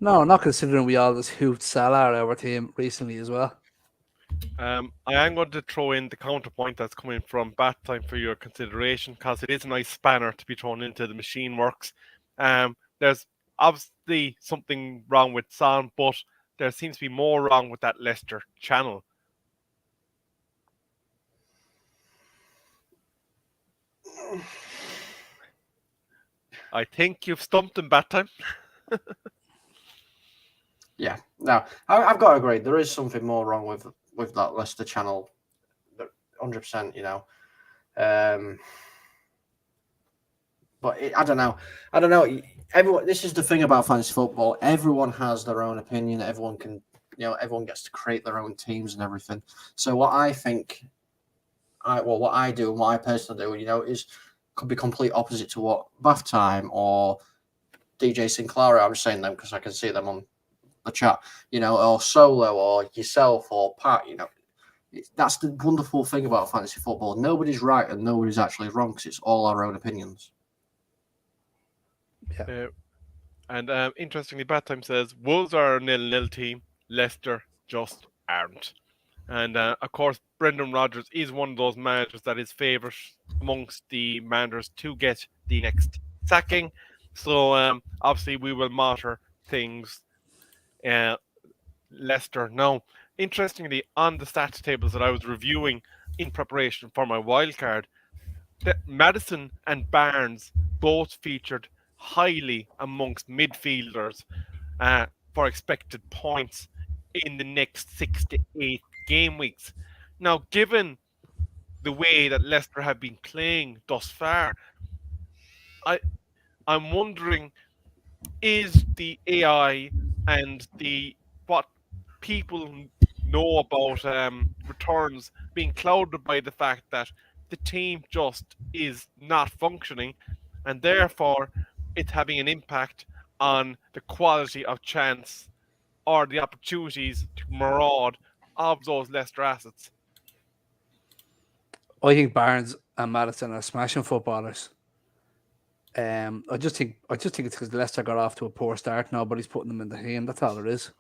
S2: No, not considering we all just hooped Salah out of our team recently as well.
S1: I am going to throw in the counterpoint that's coming from Bat Time for your consideration, because it is a nice spanner to be thrown into the machine works. There's obviously something wrong with Son, but there seems to be more wrong with that Leicester channel. I think you've stumped him, Bat Time.
S3: Yeah, no, I've got to agree. There is something more wrong with that Leicester channel, 100%. You know, but I don't know. Everyone. This is the thing about fantasy football. Everyone has their own opinion. Everyone can, everyone gets to create their own teams and everything. So what I think, what I do and what I personally do, is could be complete opposite to what Bath Time or DJ Sinclair. I'm just saying them because I can see them on the chat, or Solo or yourself or Pat. That's the wonderful thing about fantasy football. Nobody's right and nobody's actually wrong because it's all our own opinions.
S1: Yeah. And interestingly, Bat Time says Wolves are a 0-0 team. Leicester just aren't. And of course, Brendan Rodgers is one of those managers that is favourite amongst the managers to get the next sacking. So obviously, we will monitor things. Leicester. Now, interestingly, on the stats tables that I was reviewing in preparation for my wildcard, Maddison and Barnes both featured highly amongst midfielders for expected points in the next 6 to 8 game weeks. Now, given the way that Leicester have been playing thus far, I'm wondering, is the AI and what people know about returns being clouded by the fact that the team just is not functioning, and therefore it's having an impact on the quality of chance or the opportunities to maraud of those Leicester assets?
S2: I think Barnes and Maddison are smashing footballers. I just think it's because Leicester got off to a poor start. Nobody's putting them in the team. That's all it is.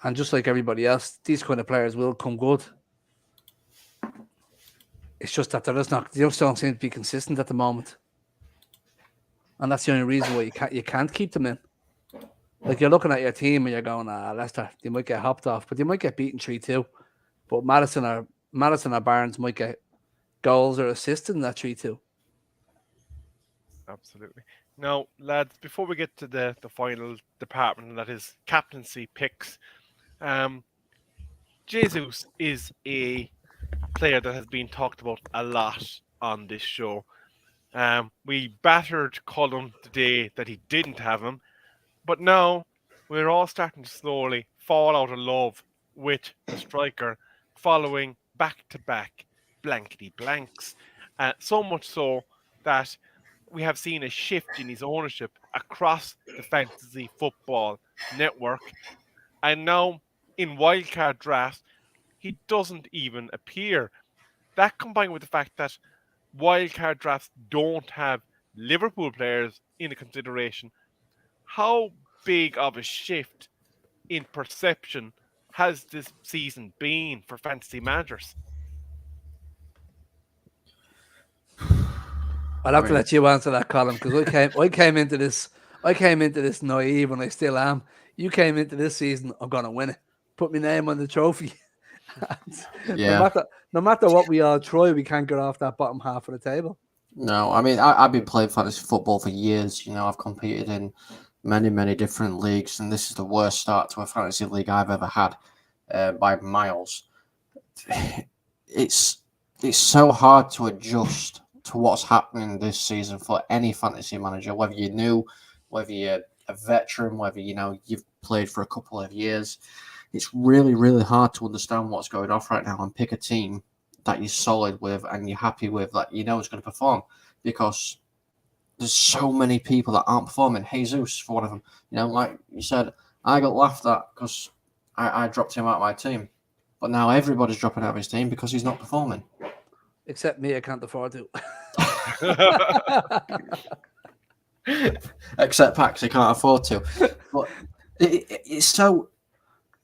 S2: And just like everybody else, these kind of players will come good. It's just that they just don't seem to be consistent at the moment. And that's the only reason why you can't keep them in. Like, you're looking at your team and you're going, Leicester, they might get hopped off, but they might get beaten 3-2. But Maddison or Barnes might get goals or assists in that 3-2.
S1: Absolutely. Now, lads, before we get to the final department, that is captaincy picks, Jesus is a player that has been talked about a lot on this show. We battered Colin the day that he didn't have him, but now we're all starting to slowly fall out of love with the striker following back-to-back blankety blanks. So much so that we have seen a shift in his ownership across the fantasy football network. And now in wildcard drafts, he doesn't even appear. That combined with the fact that wildcard drafts don't have Liverpool players in consideration, how big of a shift in perception has this season been for fantasy managers?
S2: I'll have to let you answer that, Colin, because I came into this naive, and I still am. You came into this season, I'm going to win it. Put my name on the trophy.
S3: Yeah.
S2: No matter what we all try, we can't get off that bottom half of the table.
S3: No, I mean, I've been playing fantasy football for years. I've competed in many, many different leagues, and this is the worst start to a fantasy league I've ever had by miles. It's so hard to adjust to what's happening this season for any fantasy manager, whether you're new, whether you're a veteran, whether you've played for a couple of years. It's really, really hard to understand what's going off right now and pick a team that you're solid with and you're happy with, that is going to perform, because there's so many people that aren't performing. Jesus, for one of them, like you said, I got laughed at because I dropped him out of my team, but now everybody's dropping out of his team because he's not performing.
S2: Except me, I can't afford to.
S3: Except Pax, he can't afford to. But it's so.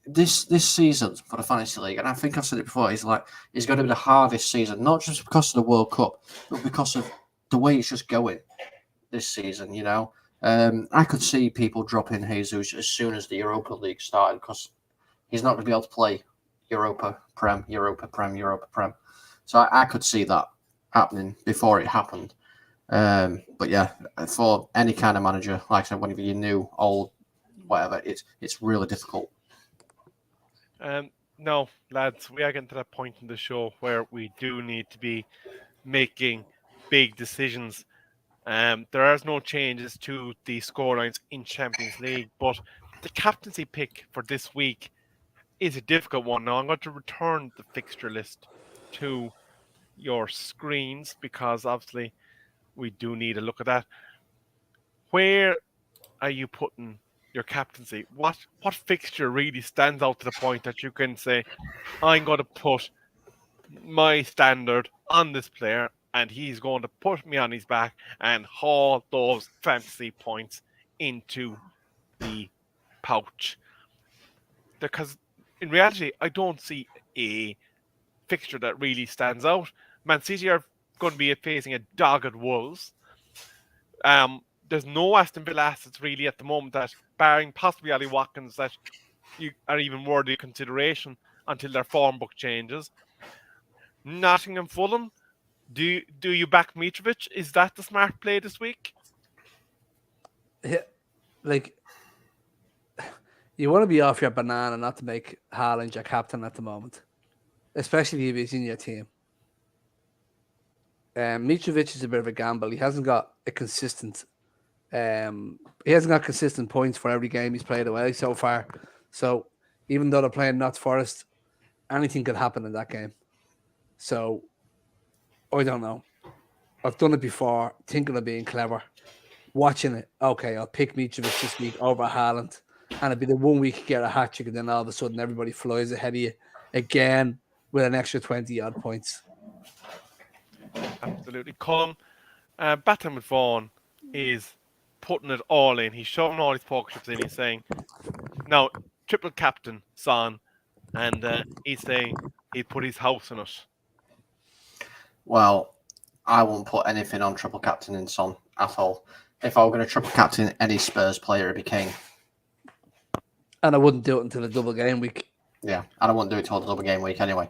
S3: This season for the fantasy league, and I think I've said it before, it's going to be the hardest season, not just because of the World Cup, but because of the way it's just going this season. I could see people dropping Jesus as soon as the Europa League started, because he's not going to be able to play Europa Prem. So I could see that happening before it happened. But yeah, for any kind of manager, like I said, whenever you're new, old, whatever, it's really difficult.
S1: No, lads, we are getting to that point in the show where we do need to be making big decisions. There are no changes to the scorelines in Champions League, but the captaincy pick for this week is a difficult one. Now, I'm going to return the fixture list to your screens, because obviously we do need a look at that. Where are you putting your captaincy? What fixture really stands out to the point that you can say, I'm going to put my standard on this player and he's going to put me on his back and haul those fantasy points into the pouch? Because in reality, I don't see a fixture that really stands out. Man City are going to be facing a dogged Wolves. There's no Aston Villa assets really at the moment that, barring possibly Ali Watkins, that you are even worthy of consideration until their form book changes. Nottingham Fulham, do you back Mitrovic? Is that the smart play this week?
S2: Yeah, you want to be off your banana not to make Haaland your captain at the moment, especially if he's in your team. Mitrovic is a bit of a gamble. He hasn't got a consistent. He hasn't got consistent points for every game he's played away so far. So even though they're playing Notts Forest, anything could happen in that game. So I don't know. I've done it before, thinking of being clever, watching it. Okay, I'll pick Mitrovic this week over Haaland, and it'll be the 1 week you get a hat trick, and then all of a sudden everybody flies ahead of you again with an extra 20 odd points.
S1: Absolutely. Colm, Batman with Vaughan is putting it all in. He's shoving all his poker chips in. He's saying, now, triple captain, Son, and he's saying he'd put his house in it.
S3: Well, I won't put anything on triple captain in Son at all. If I were going to triple captain any Spurs player, it'd be Kane.
S2: And I wouldn't do it until the double game week.
S3: Yeah, and I wouldn't do it till the double game week anyway.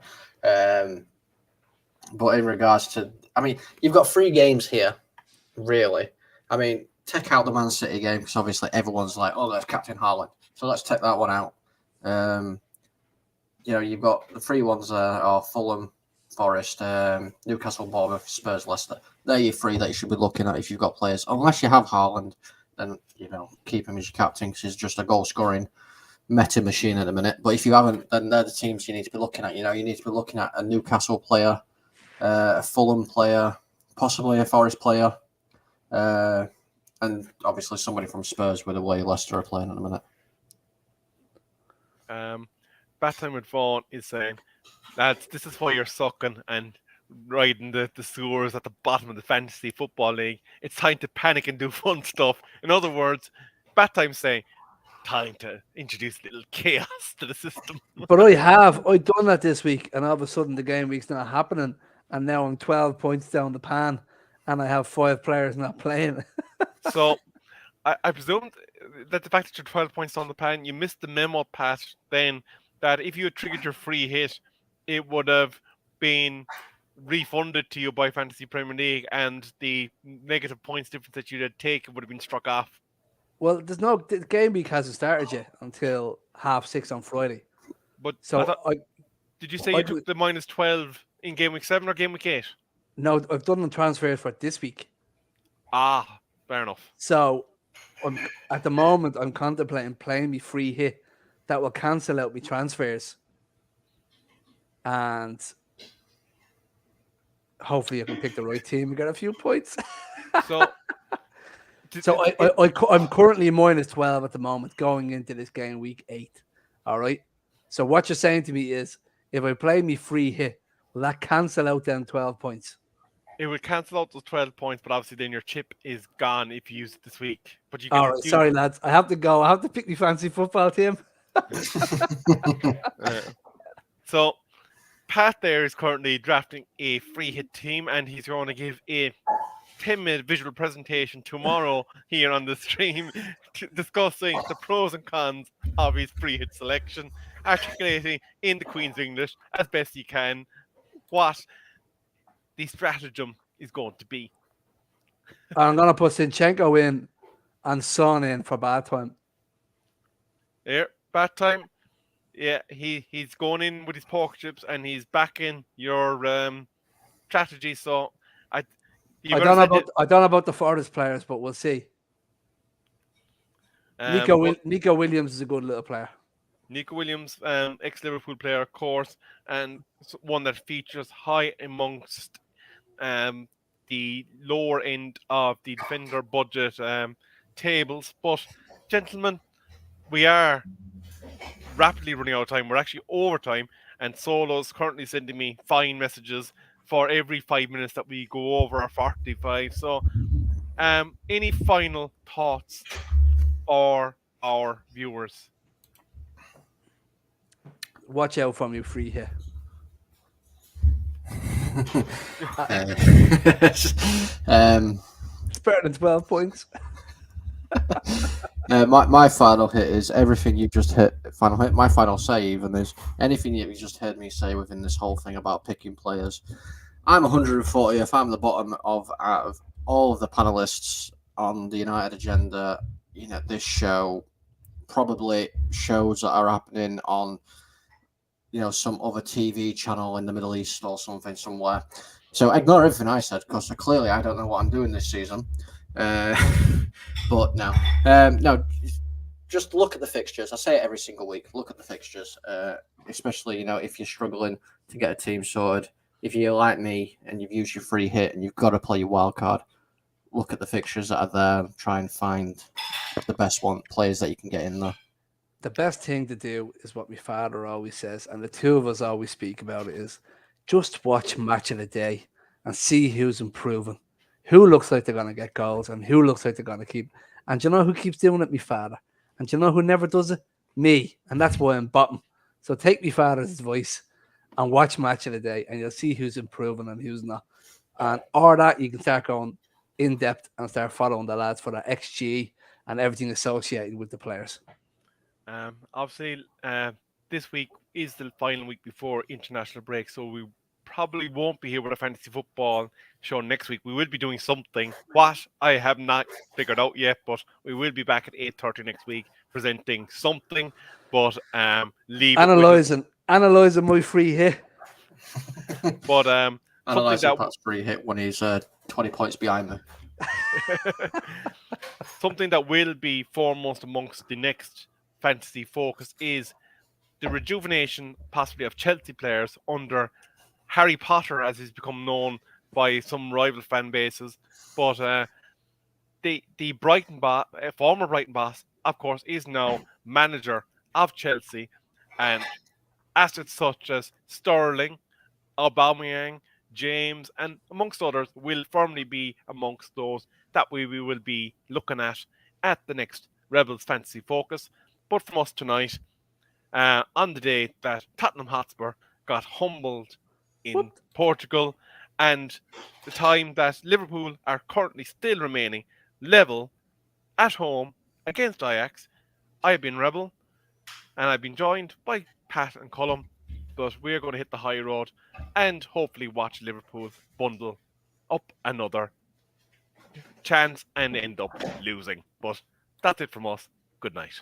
S3: But in regards to, you've got 3 games here, really. Take out the Man City game, because obviously everyone's like, oh, that's Captain Haaland. So let's take that one out. You've got the 3 ones are Fulham, Forest, Newcastle, Bournemouth, Spurs, Leicester. They're your 3 that you should be looking at if you've got players. Unless you have Haaland, then, keep him as your captain, because he's just a goal-scoring meta machine at the minute. But if you haven't, then they're the teams you need to be looking at. You need to be looking at a Newcastle player, a Fulham player, possibly a Forest player, and obviously somebody from Spurs with the way Leicester are playing at the minute.
S1: Batman with Vaughan is saying, lads, this is why you're sucking and riding the sewers at the bottom of the fantasy football league. It's time to panic and do fun stuff. In other words, Batman's saying, time to introduce a little chaos to the system.
S2: But I've done that this week, and all of a sudden the game week's not happening, and now I'm 12 points down the pan, and I have 5 players not playing.
S1: So I presume that the fact that you're 12 points on the pan, you missed the memo, Pat, then that if you had triggered your free hit, it would have been refunded to you by Fantasy Premier League, and the negative points difference that you had taken would have been struck off.
S2: Well, the game week hasn't started yet until 6:30 on Friday.
S1: But
S2: so
S1: did you say you took the -12 in game week 7 or game week 8?
S2: No, I've done the transfers for this week.
S1: Ah, fair enough.
S2: So at the moment, I'm contemplating playing me free hit that will cancel out my transfers. And hopefully I can pick the right team and get a few points.
S1: So,
S2: So I'm currently minus 12 at the moment going into this game week 8. All right. So what you're saying to me is if I play me free hit, will that cancel out them 12 points?
S1: it would cancel out those 12 points, but obviously then your chip is gone if you use it this week. But you can.
S2: All right. Sorry, lads. I have to go. I have to pick my fancy football team.
S1: So Pat there is currently drafting a free hit team, and he's going to give a 10-minute visual presentation tomorrow here on the stream discussing the pros and cons of his free hit selection, articulating in the Queen's English as best he can what the stratagem is going to be.
S2: I'm going to put Zinchenko in and Son in for bad time.
S1: There, bad time. Yeah, he's going in with his poker chips and he's backing your strategy. So I don't
S2: know about the Forest players, but we'll see. Nico Williams is a good little player.
S1: Nico Williams, ex-Liverpool player, of course, and one that features high amongst the lower end of the defender budget tables. But, gentlemen, we are rapidly running out of time. We're actually over time, and Solo's currently sending me fine messages for every 5 minutes that we go over our 45. So, any final thoughts for our viewers?
S2: Watch out from your free hit.
S3: It's
S2: better than 12 points.
S3: My final hit is everything you've just hit. Final hit. My final say even is anything that you just heard me say within this whole thing about picking players. I'm 140th. I'm the bottom out of all of the panelists on the United Agenda. You know, this show, probably shows that are happening on, you know, some other TV channel in the Middle East or something somewhere. So ignore everything I said because clearly I don't know what I'm doing this season. But no, just look at the fixtures. I say it every single week. Look at the fixtures, especially, you know, if you're struggling to get a team sorted. If you're like me and you've used your free hit and you've got to play your wild card, look at the fixtures that are there. Try and find the best players that you can get in there.
S2: The best thing to do is what my father always says, and the two of us always speak about it, is just watch match of the day and see who's improving, who looks like they're going to get goals and who looks like they're going to keep. And do you know who keeps doing it? My father. And do you know who never does it? Me. And that's why I'm bottom. So take my father's advice and watch match of the day, and you'll see who's improving and who's not. And or that you can start going in depth and start following the lads for the XG and everything associated with the players.
S1: Obviously, this week is the final week before international break, so we probably won't be here with a fantasy football show next week. We will be doing something. What I have not figured out yet, but we will be back at 8:30 next week presenting something. But analyzing
S2: my free hit.
S1: But
S3: analyzing Pat's free hit when he's 20 points behind me.
S1: Something that will be foremost amongst the next fantasy focus is the rejuvenation, possibly, of Chelsea players under Harry Potter, as he's become known by some rival fan bases. But the former Brighton boss, of course, is now manager of Chelsea, and assets such as Sterling, Aubameyang, James, and amongst others will firmly be amongst those that we will be looking at the next Rebels Fantasy Focus. But from us tonight, on the day that Tottenham Hotspur got humbled in Portugal, and the time that Liverpool are currently still remaining level at home against Ajax, I've been Rebel, and I've been joined by Pat and Colum, but we're going to hit the high road and hopefully watch Liverpool bundle up another chance and end up losing. But that's it from us. Good night.